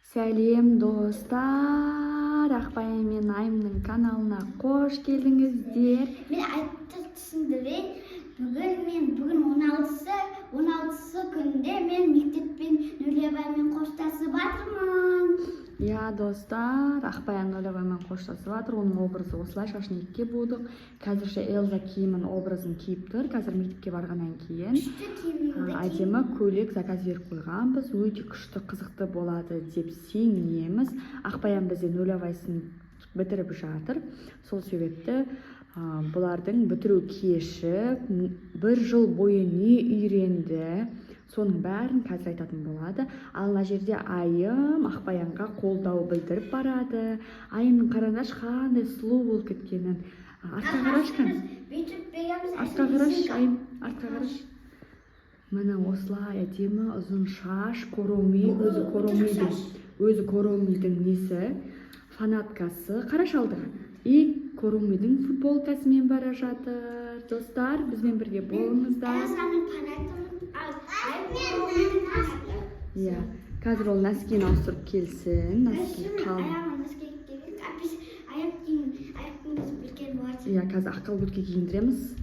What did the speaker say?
Сәлем достар, Ақбаян мен Айымның каналына қош келдіңіздер. Мен айтты түсіндірейін. Бүгін 16-сы күнде мен мектеппен Нөлебаймен қоштасып жатырмын. Я достар, Ақбаян Нөлебаймен қоштасып жатыр. Оның образы осылай, шашын екіге будық. Қазірше Элза киімін образын киіп тұр. Қазір мектепке барғаннан кейін әдемі көйлек заказ беріп қойғанбыз. Өте күшті, қызықты болады деп сенеміз. Ақбаян бізде Нөлебайсын бітіріп жатыр. Сол себепті бұлардың бітіру кеші, бір жыл бойы не үйренді, соның бәрін қазір айтатын болады. Ал мына жерде Айым Ақбаянға қолдау білдіріп барады. Айымның қараңаш қандай сұлу болып кеткенін. Артқа қараш кән. Артқа қараш, Айым, артқа қараш. Міне осылай әдемі ұзын шаш, коромей, өзі коромейдің несі, фанаткасы. Қараш алдыға. И коромейдің футболкасымен бара жатыр. Достар, бізбен бірге болыңыздар. Қазір ол нәскиін ауыстырып келсін. Нәски қалың. Қазір аққал көтке киіндіреміз.